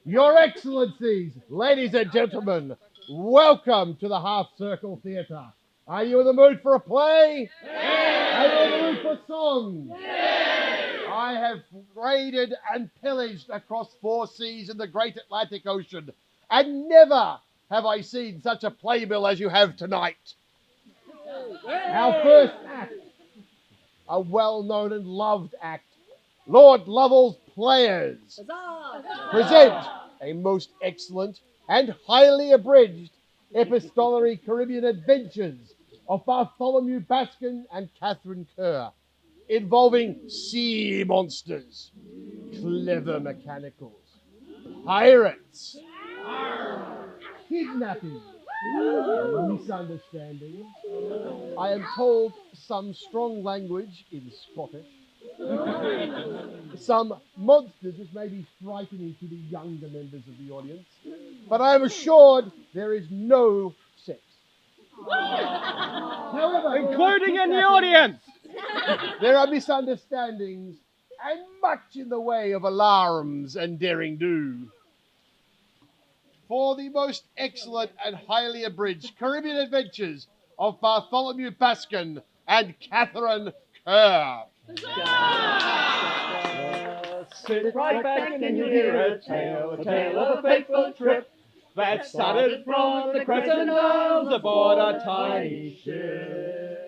Your Excellencies, ladies and gentlemen, welcome to the Half-Circle Theatre. Are you in the mood for a play? Yes! Are you in the mood for song? Yes! I have raided and pillaged across 4 seas in the great Atlantic Ocean, and never have I seen such a playbill as you have tonight. Our first act, a well-known and loved act, Lord Lovell's Players, present a most excellent and highly abridged epistolary Caribbean adventures of Bartholomew Baskin and Katherine Kerr, involving sea monsters, clever mechanicals, pirates, kidnapping, misunderstandings. I am told some strong language in Scottish, some monsters which may be frightening to the younger members of the audience, but I am assured there is no sex. However, including in the audience, there are misunderstandings and much in the way of alarms and daring-do. For the most excellent and highly abridged Caribbean adventures of Bartholomew Baskin and Katherine Kerr. Sit right back and you hear a tale of a fateful trip that started from the Crescent Isles aboard a tiny ship.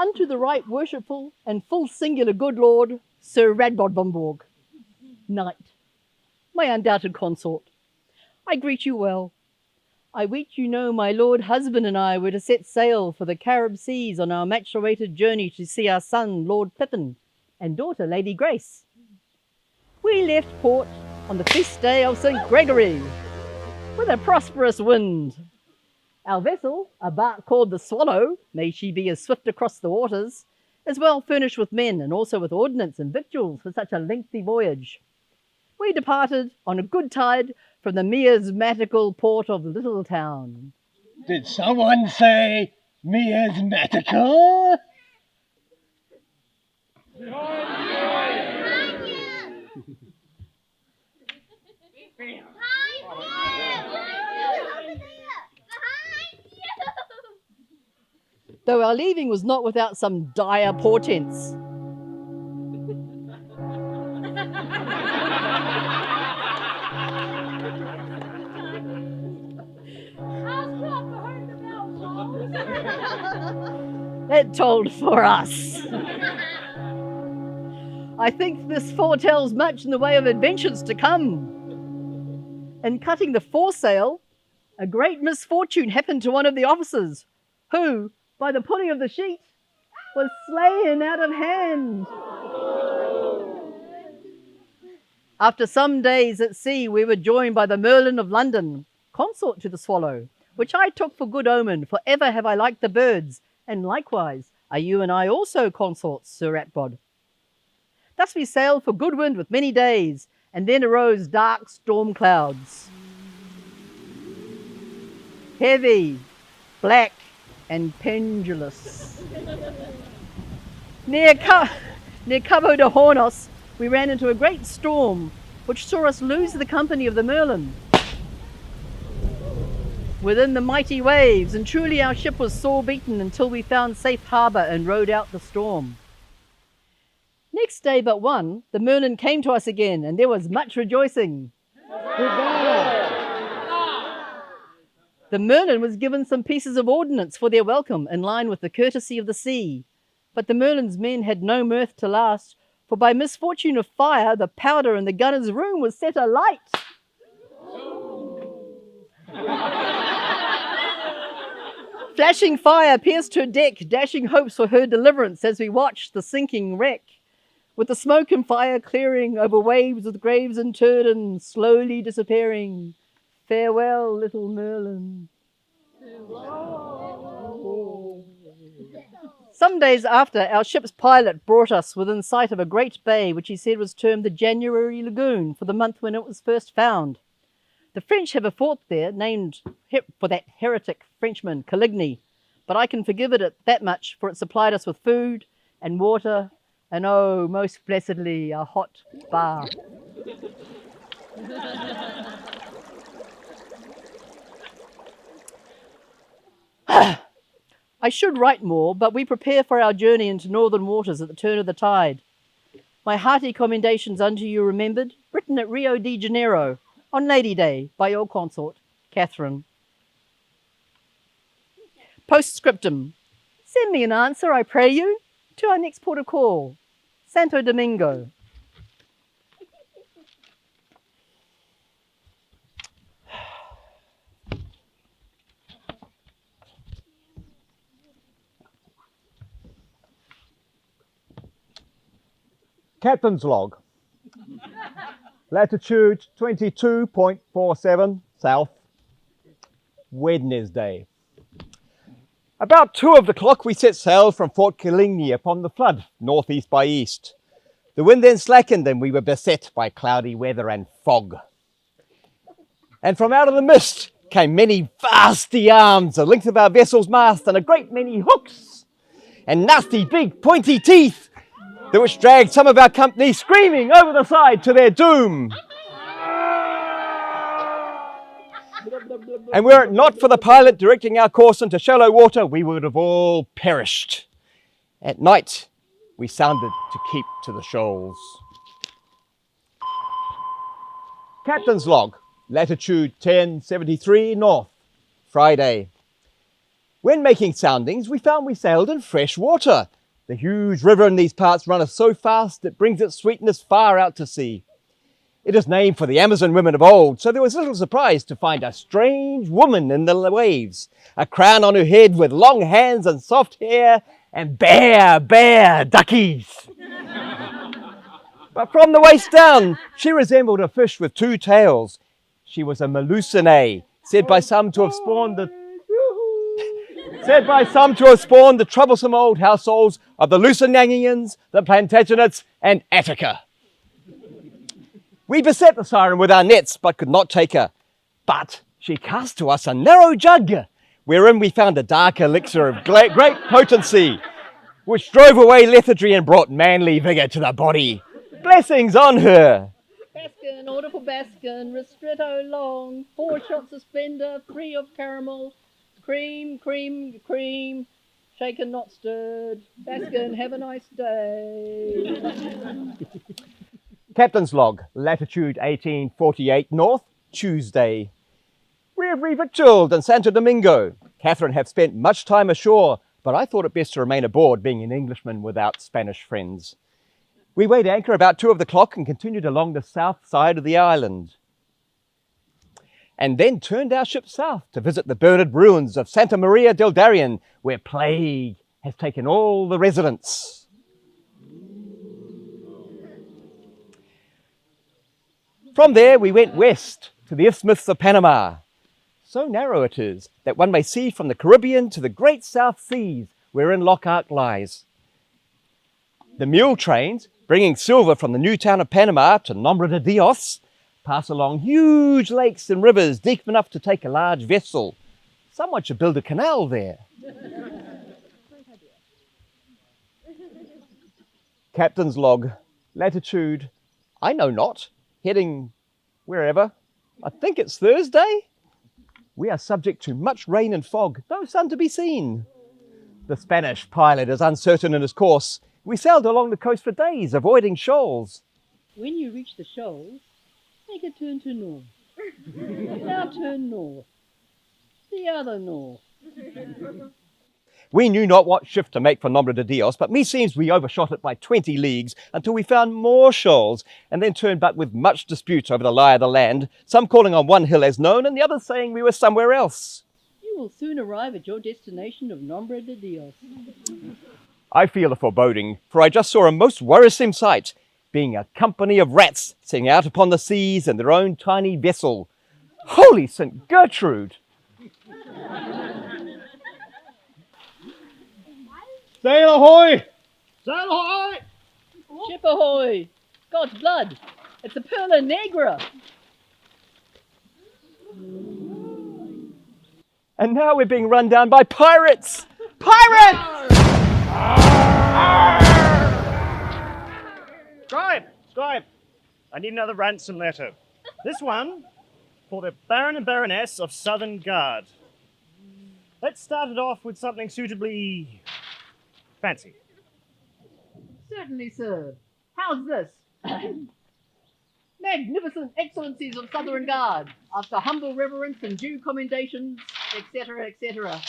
Unto the right worshipful and full singular good Lord, Sir Radbod Bumborg, Knight, my undoubted consort, I greet you well. I weet you know my lord husband and I were to set sail for the Carib seas on our much-awaited journey to see our son, Lord Pippin, and daughter, Lady Grace. We left port on the feast day of St. Gregory, with a prosperous wind. Our vessel, a bark called the Swallow, may she be as swift across the waters, is well furnished with men and also with ordnance and victuals for such a lengthy voyage. We departed on a good tide from the miasmatical port of Little Town. Did someone say miasmatical? Though our leaving was not without some dire portents. It told for us. I think this foretells much in the way of adventures to come. In cutting the foresail, a great misfortune happened to one of the officers, who, by the pulling of the sheet, was slain out of hand. After some days at sea, we were joined by the Merlin of London, consort to the Swallow, which I took for good omen, for ever have I liked the birds, and likewise are you and I also consorts, Sir Ratbod. Thus we sailed for good wind with many days, and then arose dark storm clouds. Heavy, black, and pendulous. Near Cabo de Hornos, we ran into a great storm, which saw us lose the company of the Merlin within the mighty waves, and truly our ship was sore beaten until we found safe harbour and rode out the storm. Next day but one, the Merlin came to us again, and there was much rejoicing. The Merlin was given some pieces of ordnance for their welcome, in line with the courtesy of the sea. But the Merlin's men had no mirth to last, for by misfortune of fire, the powder in the gunner's room was set alight. Flashing fire pierced her deck, dashing hopes for her deliverance as we watched the sinking wreck. with the smoke and fire clearing over waves with graves and turdens slowly disappearing. Farewell, little Merlin. Some days after, our ship's pilot brought us within sight of a great bay which he said was termed the January Lagoon for the month when it was first found. The French have a fort there named for that heretic Frenchman, Coligny, but I can forgive it at that much, for it supplied us with food and water and, oh, most blessedly, a hot bath. I should write more, but we prepare for our journey into northern waters at the turn of the tide. My hearty commendations unto you remembered, written at Rio de Janeiro on Lady Day by your consort, Catherine. Postscriptum. Send me an answer, I pray you, to our next port of call, Santo Domingo. Captain's log. Latitude 22.47 south. Wednesday. About 2 o'clock we set sail from Fort Coligny upon the flood, northeast by east. The wind then slackened and we were beset by cloudy weather and fog. And from out of the mist came many vasty arms, the length of our vessel's mast, and a great many hooks, and nasty big pointy teeth, that which dragged some of our company screaming over the side to their doom. And were it not for the pilot directing our course into shallow water, we would have all perished. At night, we sounded to keep to the shoals. Captain's log, latitude 1073 north, Friday. When making soundings, we found we sailed in fresh water. The huge river in these parts runneth so fast it brings its sweetness far out to sea. It is named for the Amazon women of old, so there was little surprise to find a strange woman in the waves, a crown on her head with long hands and soft hair and bare duckies. But from the waist down, she resembled a fish with 2 tails. She was a Melusine, said by some to have spawned the troublesome old households of the Lusignanians, the Plantagenets, and Attica. We beset the siren with our nets, but could not take her. But she cast to us a narrow jug, wherein we found a dark elixir of great potency, which drove away lethargy and brought manly vigour to the body. Blessings on her. Baskin, order for Baskin, ristretto long, 4 shots of Splendor, 3 of caramel, cream, shaken not stirred. Baskin, have a nice day. Captain's log, latitude 1848 north, Tuesday. We have re-victualled in Santo Domingo. Catherine hath spent much time ashore, but I thought it best to remain aboard, being an Englishman without Spanish friends. We weighed anchor about 2 o'clock and continued along the south side of the island, and then turned our ship south to visit the burned ruins of Santa Maria del Darien, where plague has taken all the residents. From there we went west to the Isthmus of Panama. So narrow it is that one may see from the Caribbean to the great South Seas, wherein Loch Arc lies. The mule trains, bringing silver from the new town of Panama to Nombre de Dios, pass along huge lakes and rivers deep enough to take a large vessel. Someone should build a canal there. Captain's log, latitude, I know not, heading wherever. I think it's Thursday. We are subject to much rain and fog, no sun to be seen. The Spanish pilot is uncertain in his course. We sailed along the coast for days, avoiding shoals. When you reach the shoals, take a turn to north. Now turn north. The other north. We knew not what shift to make for Nombre de Dios, but meseems we overshot it by 20 leagues until we found more shoals, and then turned back with much dispute over the lie of the land, some calling on one hill as known, and the others saying we were somewhere else. You will soon arrive at your destination of Nombre de Dios. I feel a foreboding, for I just saw a most worrisome sight, being a company of rats setting out upon the seas in their own tiny vessel. Holy St. Gertrude! Sail ahoy! Sail ahoy! Ship ahoy! God's blood! It's a Perla Negra! And now we're being run down by pirates! Pirates! Scribe! I need another ransom letter. This one for the Baron and Baroness of Southern Guard. Let's start it off with something suitably fancy. Certainly, sir. How's this? Magnificent excellencies of Southern Guard, after humble reverence and due commendations, etc., etc.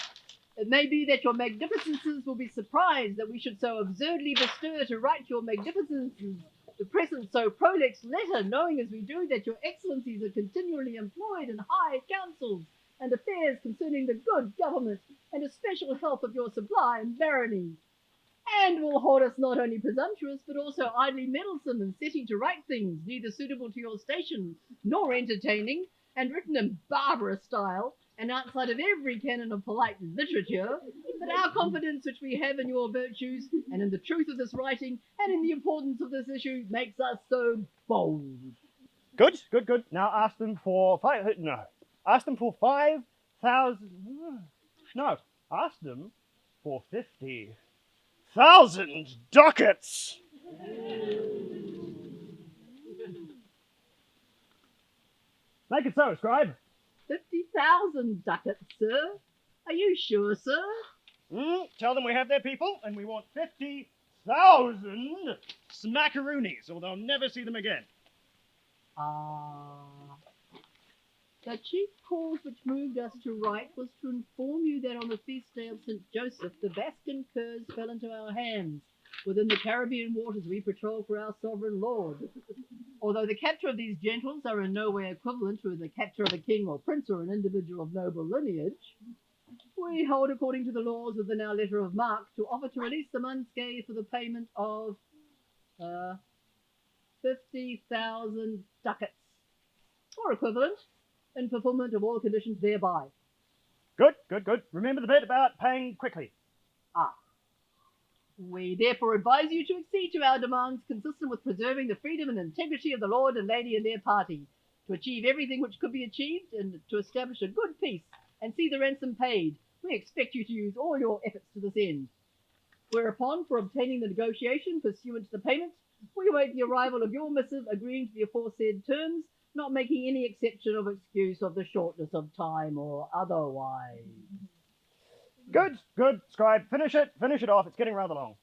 It may be that your magnificences will be surprised that we should so absurdly bestir to write your magnificences the present so prolix letter, knowing as we do that your excellencies are continually employed in high councils and affairs concerning the good government and especial health of your sublime barony, and will hold us not only presumptuous, but also idly meddlesome in setting to right things, neither suitable to your station, nor entertaining, and written in barbarous style, and outside of every canon of polite literature, but our confidence which we have in your virtues, and in the truth of this writing, and in the importance of this issue, makes us so bold. Good. Now ask them for ask them for 5,000. No, ask them for 50,000 ducats. Make it so, scribe. 50,000 ducats, sir. Are you sure, sir? Tell them we have their people, and we want 50,000 smackaroonies, or they'll never see them again. The chief cause which moved us to write was to inform you that on the feast day of St. Joseph, the Baskin Kerrs fell into our hands. Within the Caribbean waters we patrol for our sovereign lord. Although the capture of these gentles are in no way equivalent to the capture of a king or prince or an individual of noble lineage, we hold, according to the laws within our letter of marque, to offer to release them unscathed for the payment of 50,000 ducats, or equivalent, in fulfillment of all conditions thereby. Good. Remember the bit about paying quickly. We therefore advise you to accede to our demands consistent with preserving the freedom and integrity of the lord and lady and their party, to achieve everything which could be achieved, and to establish a good peace and see the ransom paid. We expect you to use all your efforts to this end. Whereupon, for obtaining the negotiation pursuant to the payment, we await the arrival of your missive agreeing to the aforesaid terms, not making any exception of excuse of the shortness of time or otherwise. Good, scribe. Finish it off. It's getting rather long.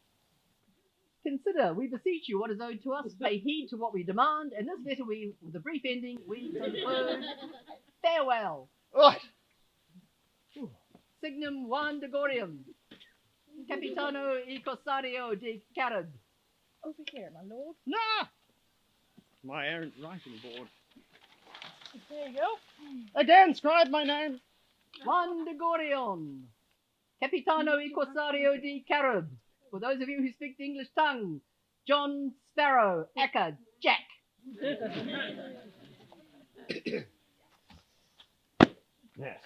Consider, we beseech you, what is owed to us. Pay heed to what we demand, and this letter we, with a brief ending, we conclude. Farewell. Right. Signum Juan de Gorium, Capitano e Corsario de Carib. Over here, my lord. Nah! My errant writing board. There you go. Again, scribe my name. Juan de Gorion, Capitano e Corsario de Carib. For those of you who speak the English tongue, John Sparrow, Aka, Jack. Yes.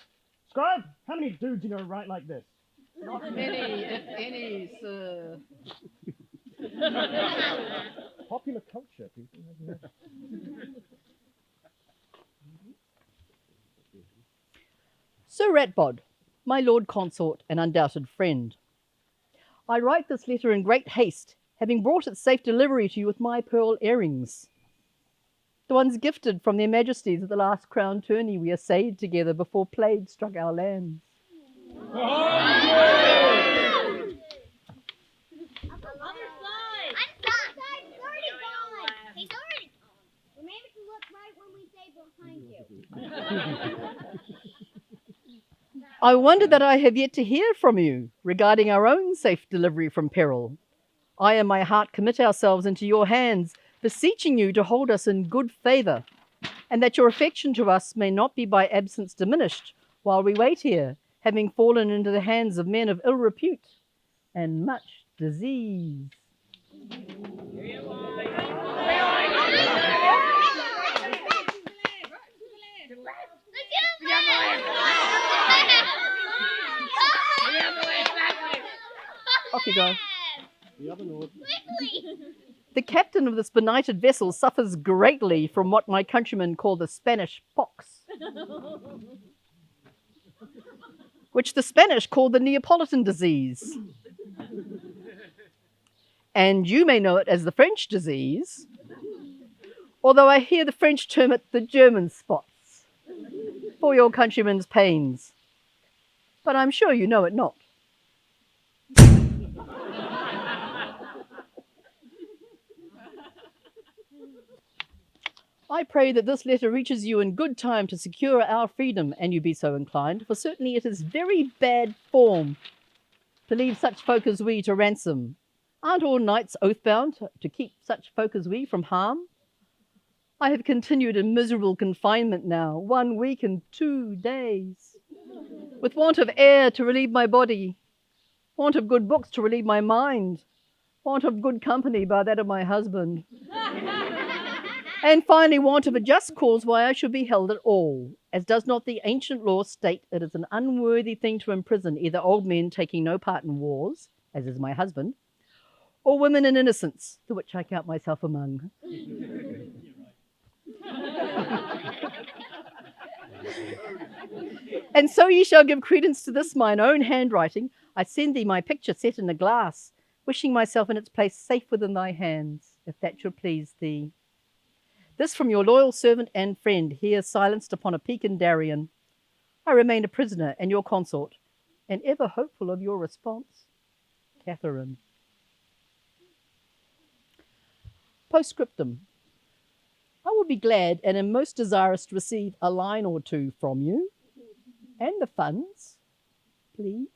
Scribe, how many dudes are you going to write like this? Not many, if any, sir. Popular culture, people. Sir Ratbod, my Lord Consort and undoubted friend, I write this letter in great haste, having brought its safe delivery to you with my pearl earrings, the ones gifted from their majesties at the last crown tourney we essayed together before plague struck our lands. I wonder that I have yet to hear from you regarding our own safe delivery from peril. I and my heart commit ourselves into your hands, beseeching you to hold us in good favour, and that your affection to us may not be by absence diminished while we wait here, having fallen into the hands of men of ill repute and much disease. Off you go. The captain of this benighted vessel suffers greatly from what my countrymen call the Spanish pox, which the Spanish call the Neapolitan disease. And you may know it as the French disease, although I hear the French term it the German spots, for your countrymen's pains. But I'm sure you know it not. I pray that this letter reaches you in good time to secure our freedom, and you be so inclined, for certainly it is very bad form to leave such folk as we to ransom. Aren't all knights oath-bound to keep such folk as we from harm? I have continued in miserable confinement now, 1 week and 2 days, with want of air to relieve my body, want of good books to relieve my mind, want of good company by that of my husband, and finally want of a just cause why I should be held at all, as does not the ancient law state it is an unworthy thing to imprison either old men taking no part in wars, as is my husband, or women in innocence, to which I count myself among. And so ye shall give credence to this mine own handwriting. I send thee my picture set in a glass, wishing myself in its place safe within thy hands, if that should please thee. This from your loyal servant and friend, here silenced upon a peak in Darien. I remain a prisoner and your consort, and ever hopeful of your response, Catherine. Postscriptum. I will be glad and am most desirous to receive a line or two from you, and the funds, please.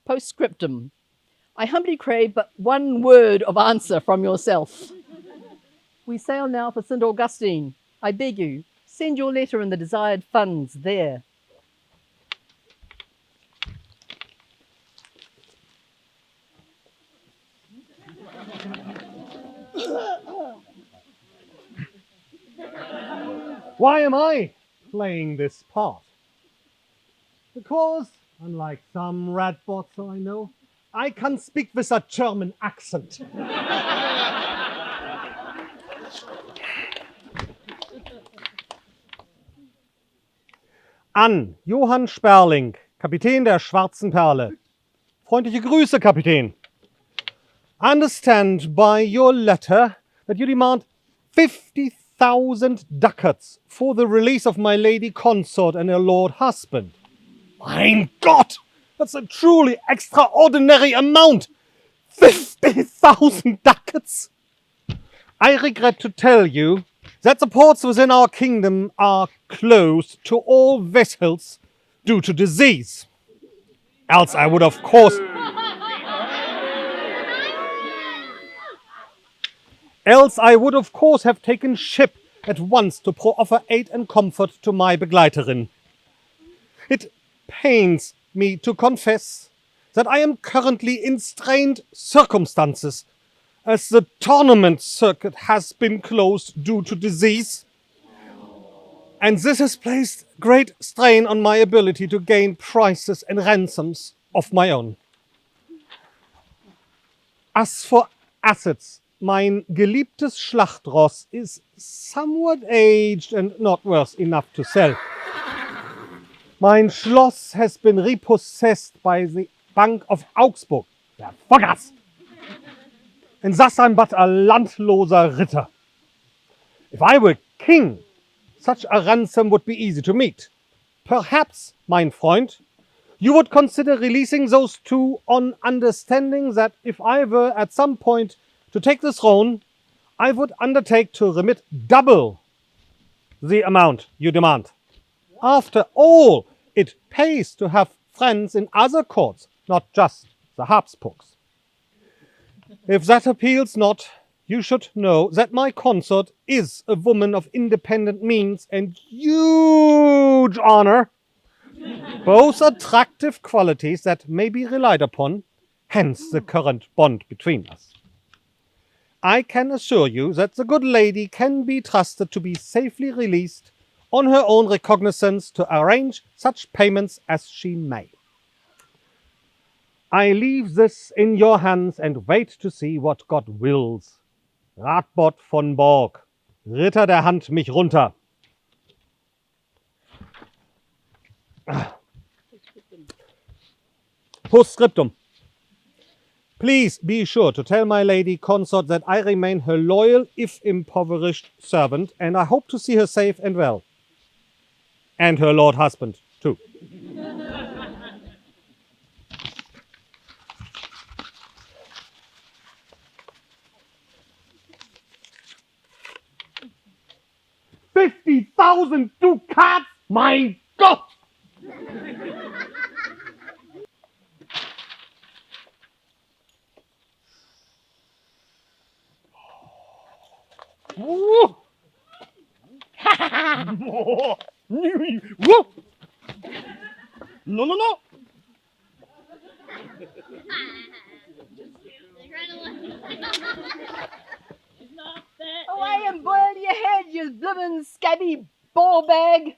Postscriptum. I humbly crave but 1 word of answer from yourself. We sail now for St. Augustine. I beg you, send your letter and the desired funds there. Why am I playing this part? Because, unlike some ratbots I know, I can speak with a German accent. An Johann Sperling, Kapitän der Schwarzen Perle. Freundliche Grüße, Kapitän. I understand by your letter that you demand 50,000 ducats for the release of my lady consort and her lord husband. Mein Gott! That's a truly extraordinary amount! 50,000 ducats! I regret to tell you that the ports within our kingdom are closed to all vessels due to disease. Else I would of course have taken ship at once to offer aid and comfort to my Begleiterin. It pains me to confess that I am currently in strained circumstances, as the tournament circuit has been closed due to disease, and this has placed great strain on my ability to gain prizes and ransoms of my own. As for assets, mein geliebtes Schlachtross is somewhat aged and not worth enough to sell. Mein Schloss has been repossessed by the Bank of Augsburg, der Fuckers. And thus I'm but a landloser Ritter. If I were king, such a ransom would be easy to meet. Perhaps, mein Freund, you would consider releasing those two on understanding that if I were at some point to take the throne, I would undertake to remit double the amount you demand. After all, it pays to have friends in other courts, not just the Habsburgs. If that appeals not, you should know that my consort is a woman of independent means and huge honor, Both attractive qualities that may be relied upon, hence the current bond between us. I can assure you that the good lady can be trusted to be safely released on her own recognizance to arrange such payments as she may. I leave this in your hands and wait to see what God wills. Radbot von Borg, Ritter der Hand mich runter. Postscriptum. Please be sure to tell my lady consort that I remain her loyal, if impoverished, servant, and I hope to see her safe and well. And her lord husband, too. $50,000 Ducats? Mein Gott! Woo! Woo! No, no, no! Away and boil your head, you bloomin' scabby ball bag.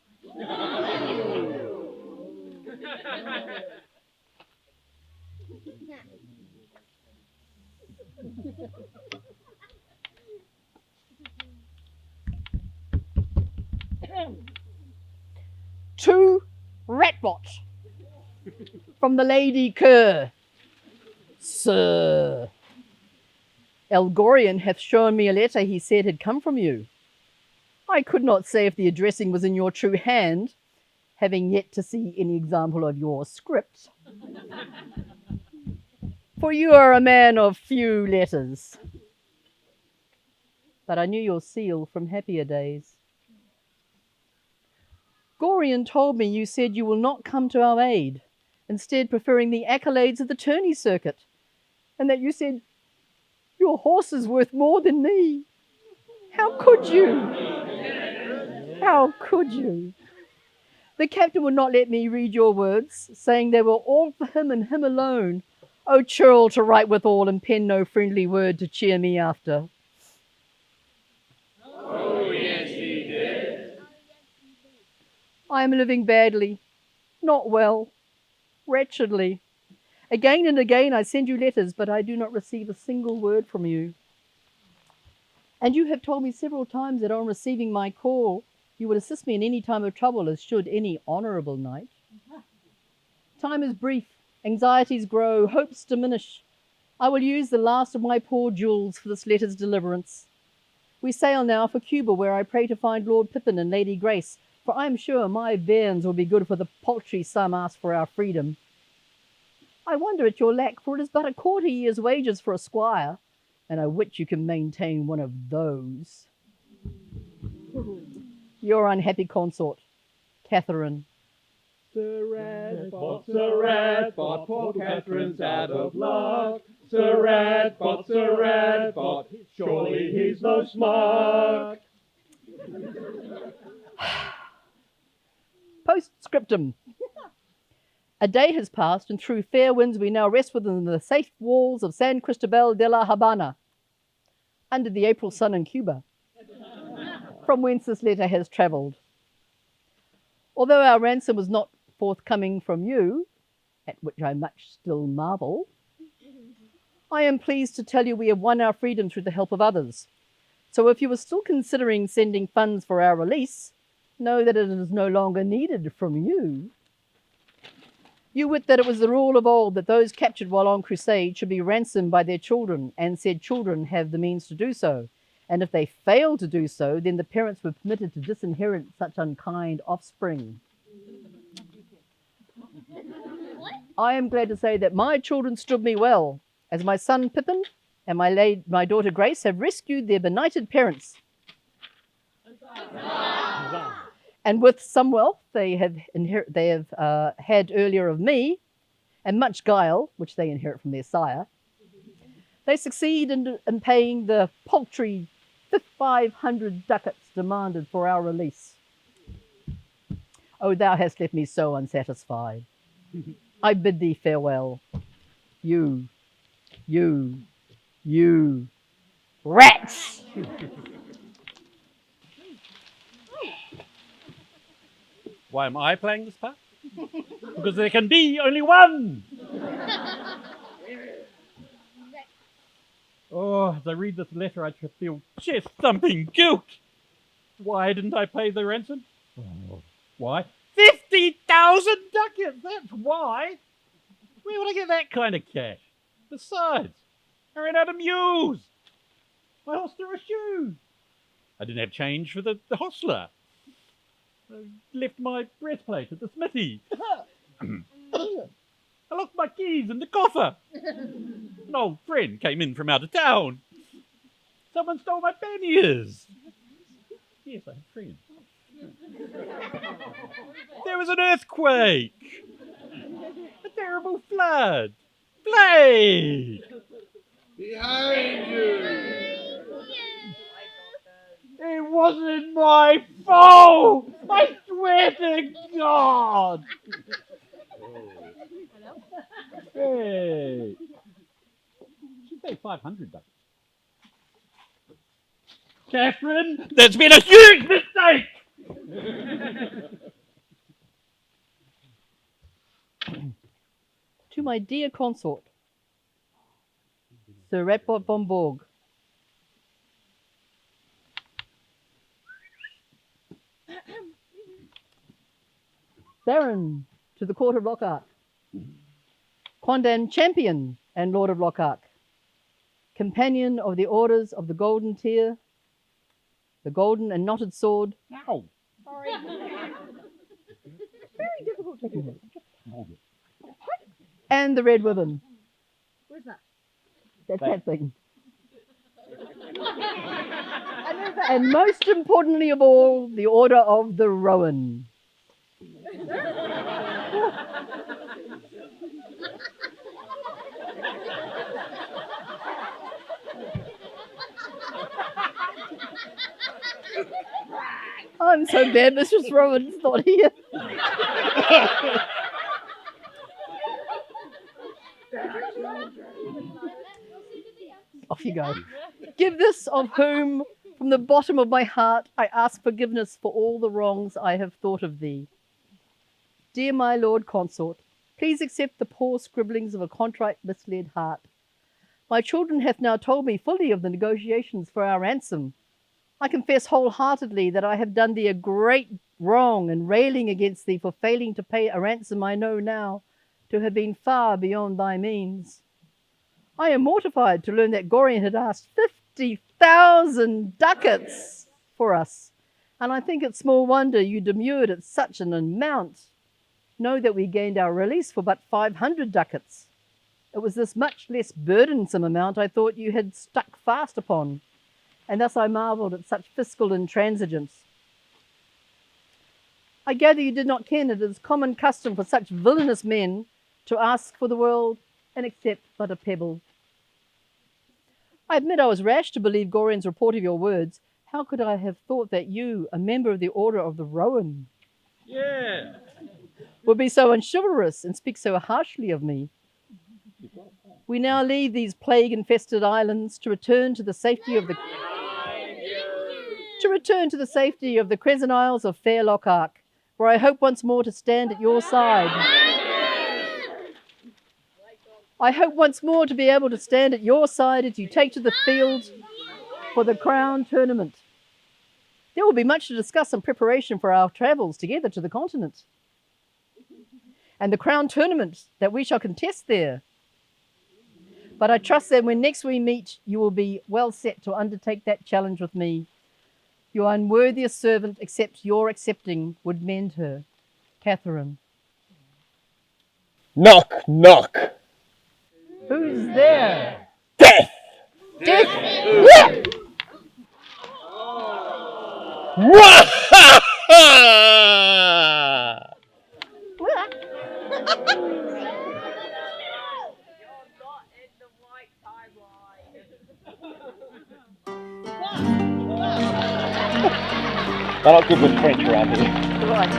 To Ratbot from the Lady Kerr. Sir, Elgorian hath shown me a letter he said had come from you. I could not say if the addressing was in your true hand, having yet to see any example of your script. For you are a man of few letters. But I knew your seal from happier days. Gorian told me you said you will not come to our aid, instead preferring the accolades of the tourney circuit, and that you said, your horse is worth more than me. How could you? How could you? The captain would not let me read your words, saying they were all for him and him alone. O churl to write withal and pen no friendly word to cheer me after. Oh, yes, he did. I am living badly, not well, wretchedly. Again and again I send you letters, but I do not receive a single word from you. And you have told me several times that on receiving my call, you would assist me in any time of trouble, as should any honourable knight. Time is brief, anxieties grow, hopes diminish. I will use the last of my poor jewels for this letter's deliverance. We sail now for Cuba, where I pray to find Lord Pippin and Lady Grace, for I am sure my bairns will be good for the paltry sum asked for our freedom. I wonder at your lack, for it is but a quarter year's wages for a squire, and I wit you can maintain one of those. Your unhappy consort, Katherine. Sir Radbot, poor Catherine's out of luck. Sir Radbot, surely he's no smart. Postscriptum. A day has passed, and through fair winds we now rest within the safe walls of San Cristobal de la Habana, under the April sun in Cuba, from whence this letter has travelled. Although our ransom was not forthcoming from you, at which I much still marvel, I am pleased to tell you we have won our freedom through the help of others. So if you are still considering sending funds for our release, know that it is no longer needed from you. You wit that it was the rule of old that those captured while on crusade should be ransomed by their children, and said children have the means to do so. And if they failed to do so, then the parents were permitted to disinherit such unkind offspring. I am glad to say that my children stood me well, as my son Pippin and my daughter Grace have rescued their benighted parents. And with some wealth they have had earlier of me, and much guile, which they inherit from their sire, they succeed in paying the paltry 500 ducats demanded for our release. Oh, thou hast left me so unsatisfied. I bid thee farewell. You, rats! Why am I playing this part? Because there can be only one! Oh, as I read this letter, I just feel chest-thumping guilt. Why didn't I pay the ransom? Oh, why? 50,000 ducats! That's why! Where would I get that kind of cash? Besides, I ran out of mules. My hostler a shoe. I didn't have change for the hostler. I left my breastplate at the smithy. I lost my keys in the coffer. An old friend came in from out of town. Someone stole my panniers. Yes, I have friends. There was an earthquake. A terrible flood. Plague. Behind you! It wasn't my fault. I swear to God. Hey. She paid 500 ducats. Catherine, there's been a huge mistake! To my dear consort, Sir Ratbot von Borg. Baron to the court of Lockhart. Quandan champion and Lord of Lockhart. Companion of the orders of the Golden Tear, the Golden and Knotted Sword. Ow. Sorry. Very difficult to do. And the Red Ribbon. Where's that? That's that thing. And most importantly of all, the Order of the Rowan. I'm so bad Mistress Rowan's not here. Off you go. Give this of whom, from the bottom of my heart, I ask forgiveness for all the wrongs I have thought of thee. Dear my Lord Consort, please accept the poor scribblings of a contrite, misled heart. My children hath now told me fully of the negotiations for our ransom. I confess wholeheartedly that I have done thee a great wrong in railing against thee for failing to pay a ransom I know now to have been far beyond thy means. I am mortified to learn that Gorion had asked 50,000 ducats for us, and I think it small wonder you demurred at such an amount. Know that we gained our release for but 500 ducats. It was this much less burdensome amount I thought you had stuck fast upon, and thus I marvelled at such fiscal intransigence. I gather you did not ken it is common custom for such villainous men to ask for the world and accept but a pebble. I admit I was rash to believe Gorion's report of your words. How could I have thought that you, a member of the Order of the Rowan, would be so unchivalrous and speak so harshly of me? We now leave these plague-infested islands to return to the safety of the Crescent Isles of fair Lockhart, where I hope once more to stand at your side. I hope once more to be able to stand at your side as you take to the field for the Crown Tournament. There will be much to discuss in preparation for our travels together to the continent, and the Crown Tournament that we shall contest there. But I trust that when next we meet, you will be well set to undertake that challenge with me. Your unworthiest servant, except your accepting, would mend her. Catherine. Knock, knock. Who's there? Death! Death! They're not good with French around here. Right.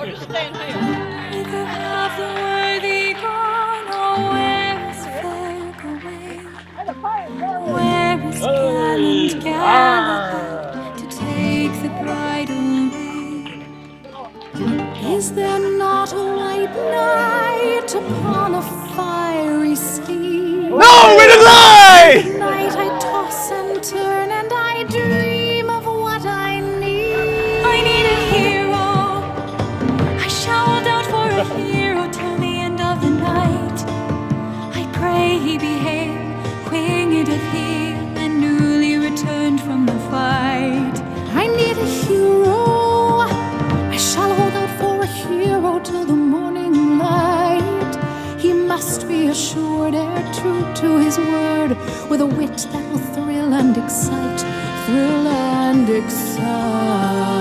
Or just stand here. Whither have the worthy gone? Oh, where is fair Gawain? Where is gallant Gallagher to take the bridal rein? Is there not a white knight upon a fiery steed? No, we didn't lie! At night I toss and turn and I dream of what I need. I need a hero. I shout out for a hero till the end of the night. I pray he be hale, winged of heel, and newly returned from the fight. I need a hero. I shall hold out for a hero till the morning light. He must be assured, ere true to his word, with a wit that will thrill and excite, thrill and excite.